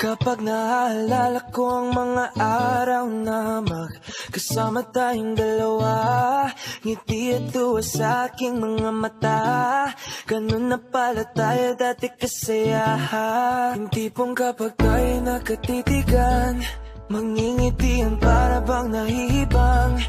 Kapag naalala ko ang mga araw na magkasama tayong dalawa, ngiti at tuwa sa aking mga mata. Ganun na pala tayo dati kasaya. Yung tipong kapag tayo nakatitigan, mangingitian para bang nahihibang.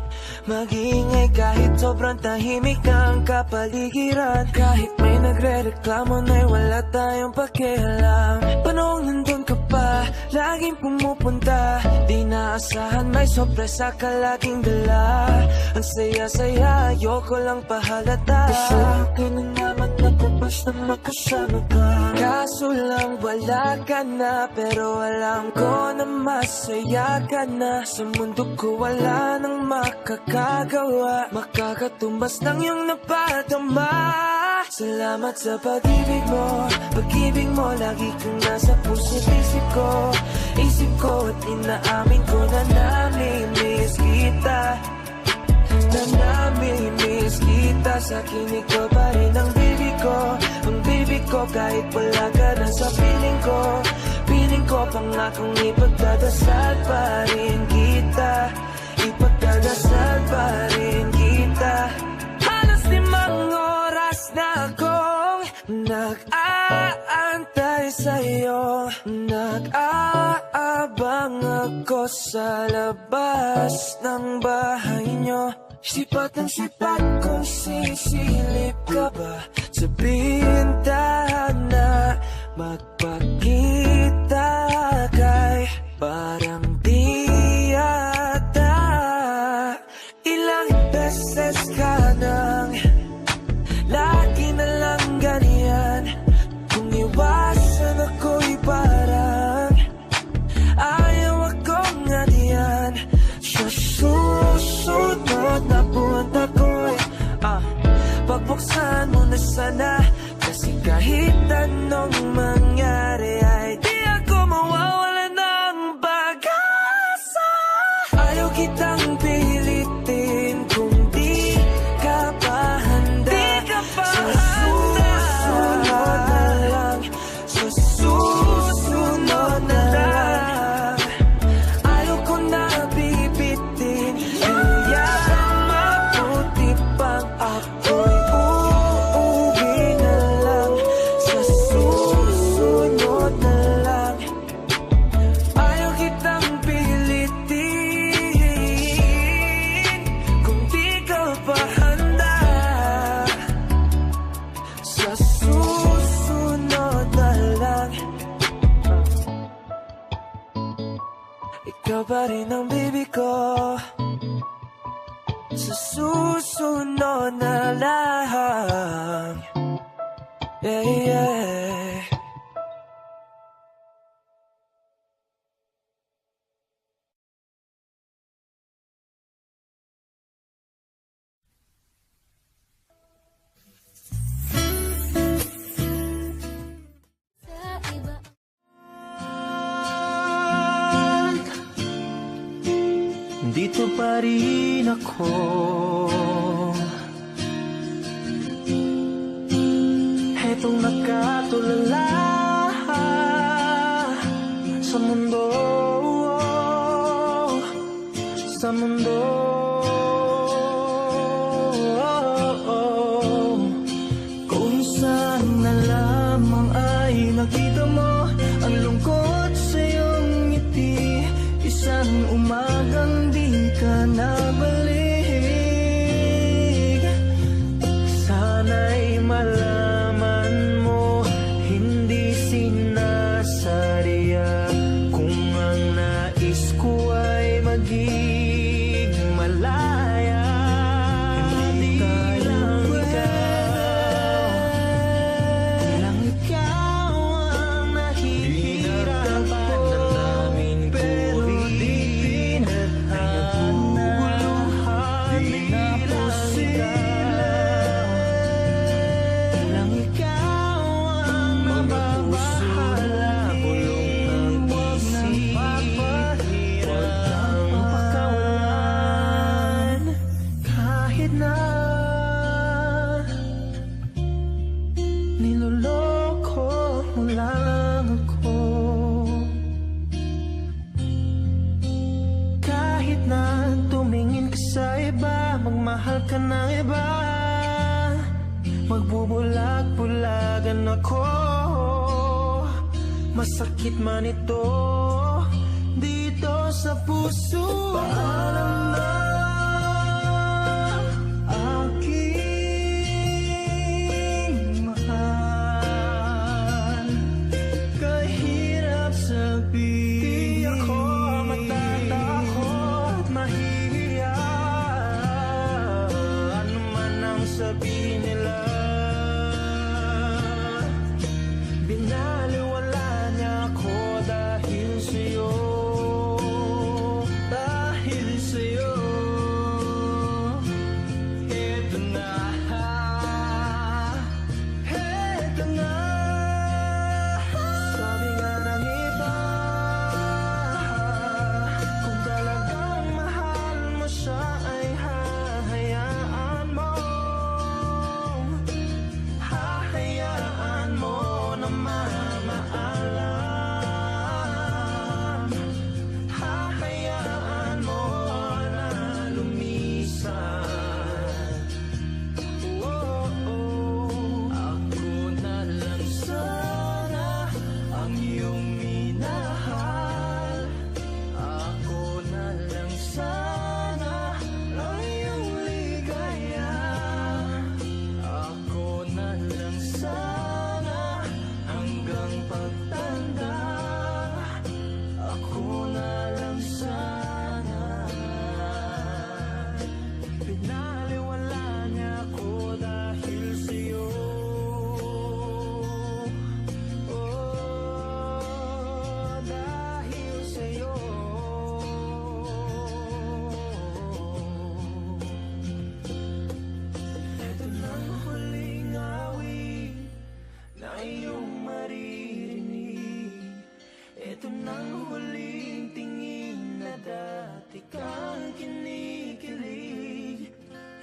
Mag-iingay kahit sobrang tahimik ang kapaligiran. Kahit may nagre-reklamo na'y wala tayong pakialam. Panong nandun ka pa, laging pumupunta. Di naasahan may sorpresa ka laging dala. Ang saya-saya, ayoko lang pahalata. Kasi akin na naman napapas na makasama ka. Kaso lang wala ka na, pero alam ko na masaya ka na. Sa mundo ko wala nang makakagawa, makakatumbas ng iyong napadama. Salamat sa pag-ibig mo lagi kang nasa puso't isip ko at inaamin ko na namimiss kita. Na namimiss kita. Sa akin ikaw pa rin ang baby ko, kahit wala ka na sa piling ko, pangakong ipagdadasal pa rin kita. Ipagdadasal pa rin kita. Halos 5 oras na akong nag-aantay sa'yo. Nag-aabang ako sa labas ng bahay nyo. Sipat ng sipat kung sisilip ka ba sa bintana. Magpakita kay parang di yata. Ilang beses ka nang lagi na lang ganyan. Kung iwasan ako'y parang ayaw akong ganyan. Sa susunod na buwan ako'y pagbuksan mo na sana. Kasi kahit anong mangyari ay di ako mawawala ng pag-asa. Ayaw kitang pilitin kung di ka pa handa. Sa susunod na lang, sa susunod na lang. Ayaw ko na bibitin, kaya mabuti pang ako'y uuwi na lang. Sa susunod na lang. Ayaw kitang pilitin kung di ka pa handa. Sa susunod na lang. Ikaw pa rin ang baby ko. Sa susunod na lang. Yeah, yeah. Dito pa rin ako, hetong nakatulala sa mundo, sa mundo. Kung saan na lamang ay nakita mo ang lungkot sa iyong ngiti. Isang umagang di ka nabalik. Masakit man ito dito sa puso. Paalam na aking mahal. Kahirap sabihin, di ako matatakot, mahihiya. Ano man ang sabihin nila, binaliwala niya ako dahil sa'yo. Dahil sa'yo, eto na, eto na. Sabi nga ng iba, kung talagang mahal mo siya ay hahayaan mo. Hahayaan mo na mamaalam. Hahayaan mo na lumisan. Oh, oh. Ako na lang sana ang iyong minahal. Ako na lang sana ang iyong ligaya. Ako na lang sana hanggang pagtanda. Ako na lang sana. Pinaliwala niya ako dahil sa'yo. Oh, dahil sa'yo. Ito nang huling awit na iyong maririnig. Ito nang huling tingin na dati kang kinikilig.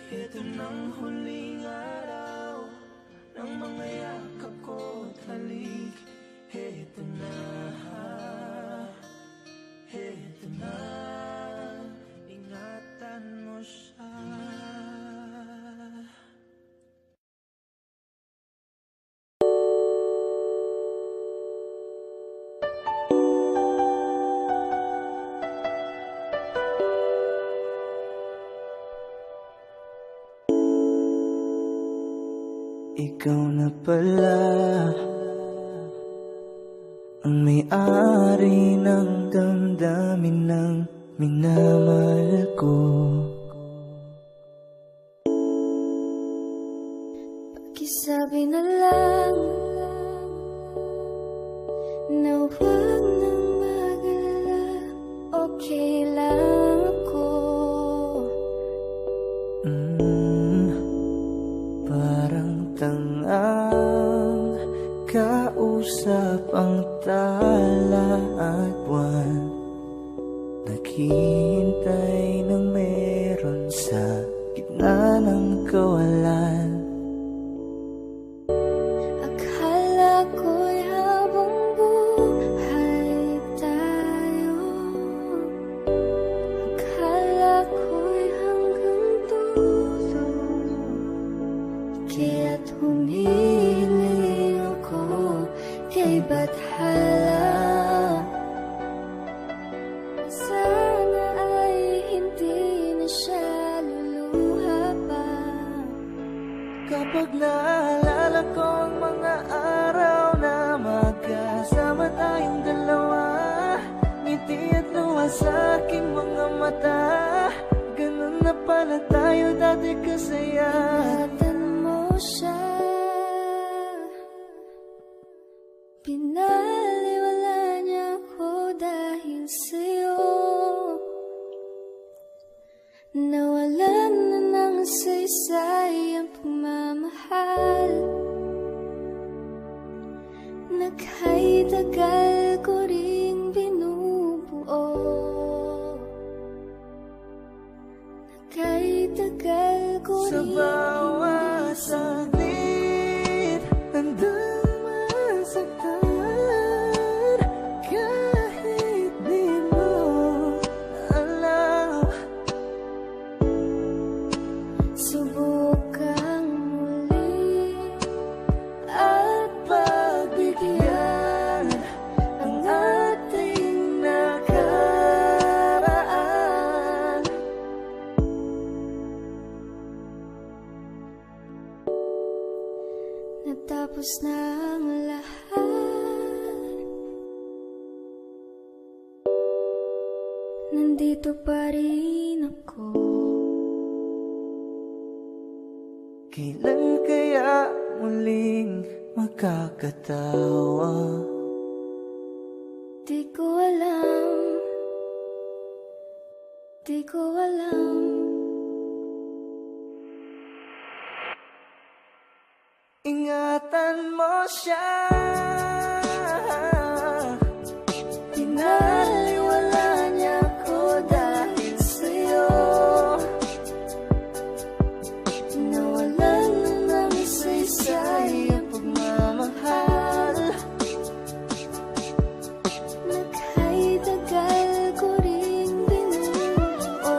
Ito nang huling araw ng mga yakap ko't halik. Ito na, ito na, ingatan mo siya. Ikaw na pala ang may-ari ng damdamin ng minamahal ko. Pakisabi na lang na huwag nang mag-alala, okay lang ako. Parang tangang kausap ang tala at buwan, naghihintay ng meron sa gitna ng kawalan. Akala ko'y habang buhay tayo, akala ko'y hanggang dulo, kaya't humiling ako kay Bathala. Sana ay hindi na siya luluha pa. Kapag naalala ko ang mga araw na magkasama tayong dalawa, ngiti at luha sa aking mga mata. Ganun na pala tayo dati kasaya. Ingatan mo siya, pinaliwala niya ako dahil sa'yo. Nawalan na ng saysay ang pagmamahal na kahit tagal ko ring binubuo, na kahit tagal ko Sa ring bawat saglit, handang masaktan. Kahit di mo alam, subukang muli at pagbigyan nandito pa rin ako. Kailan kaya muling magkakatawa? Di ko alam, di ko alam. Ingatan mo siya. Pinaliwala niya ako dahil sa'yo. Nawalan na ng saysay ang pagmamahal. Naka'y tagal ko ring binuo.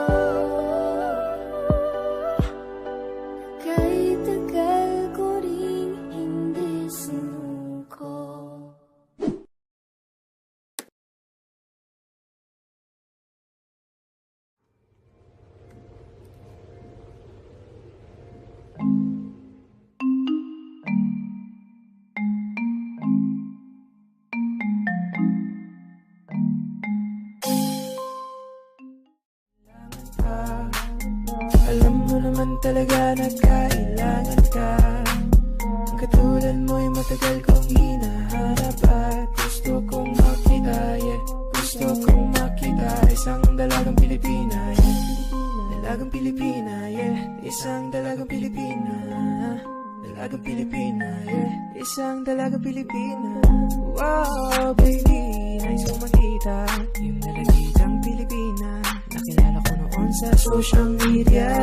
Naka'y tagal ko ring hindi sinuko. Alam mo naman talaga na kailangan ka. Ang katulad mo'y matagal kong hinahanap at gusto kong makita, yeah. Gusto kong makita isang dalagang Pilipina, yeah. Dalagang Pilipina, yeah. Isang dalagang Pilipina. Dalagang Pilipina, yeah. Isang dalagang Pilipina. Wow, baby, nice kong makita yung dalagang Pilipina. Nakilala ko noon sa social media.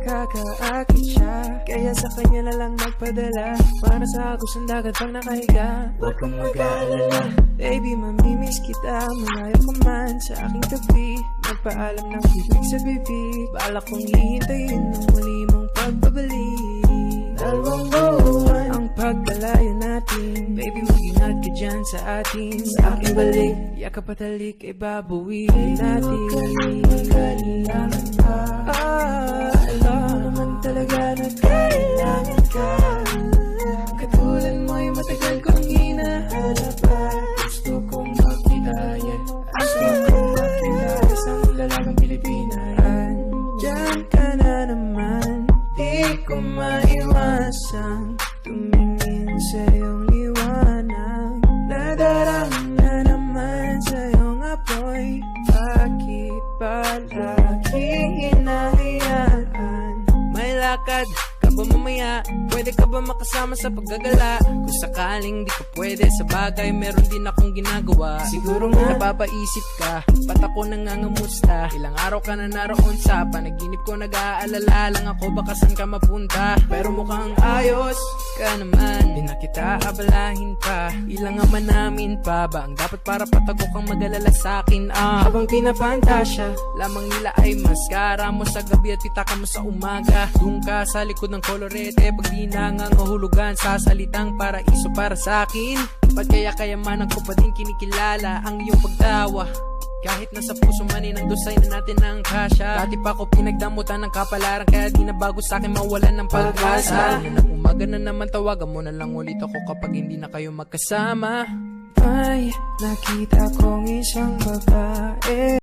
Nakakaakit siya, kaya sa kanya na lang nagpadala. Para sa kusang dagat pang nakahiga. Huwag kang mag-aalala, baby, mamimiss kita. Malayo ka man sa aking tabi. Magpaalam ng bibig sa bibig. Balak kong hihintayin ng muli mong pagbabalik. Dalawang buwan ang pagkalayo natin. Baby, mag-ingat ka dyan sa atin. Sa aking balik, yakap at halik ay babawiin natin. Kailangan ka. Alam mo naman talaga na kailangan ka. Katulad mo'y matagal kong hinahanap at gusto kong makita, yeah. Gusto kong makita isang dalagang Pilipina. Diyan ka na naman, di ko maiwasang tumingin sa iyong liwanag. Nadarama na naman sa iyong apoy. Bakit palaging hinahayaan? May lakad ka ba mamaya? Pwede ka ba makasama sa paggagala? Kung sakaling di ka pwede sa bagay, meron din akong ginagawa. Siguro nga napapaisip ka, ba't ako nangangamusta? Ilang araw ka na naroon sa panaginip ko, nag-aalala lang ako baka saan ka mapunta. Pero mukhang ayos ka naman, di na kita abalahin pa. Ilang ama namin pa ba ang dapat para patago kang mag-alala sa'kin? Habang pinapantasya lamang nila ay maskara mo sa gabi at pitaka mo sa umaga. Doon ka sa likod ng kolorete, pag di nangangahulugan sa salitang paraiso para sa'kin. Ba't kaya kayamanan ko pa din kinikilala ang iyong pagtawa? Kahit nasa puso man ng dosay na natin ang kasya. Dati pa ko pinagdamutan ng kapalaran, kaya di na bago sa'kin mawalan ng pag-asa. Nang umaga na naman, tawagan mo na lang ulit ako kapag hindi na kayo magkasama. May nakita kong isang babae.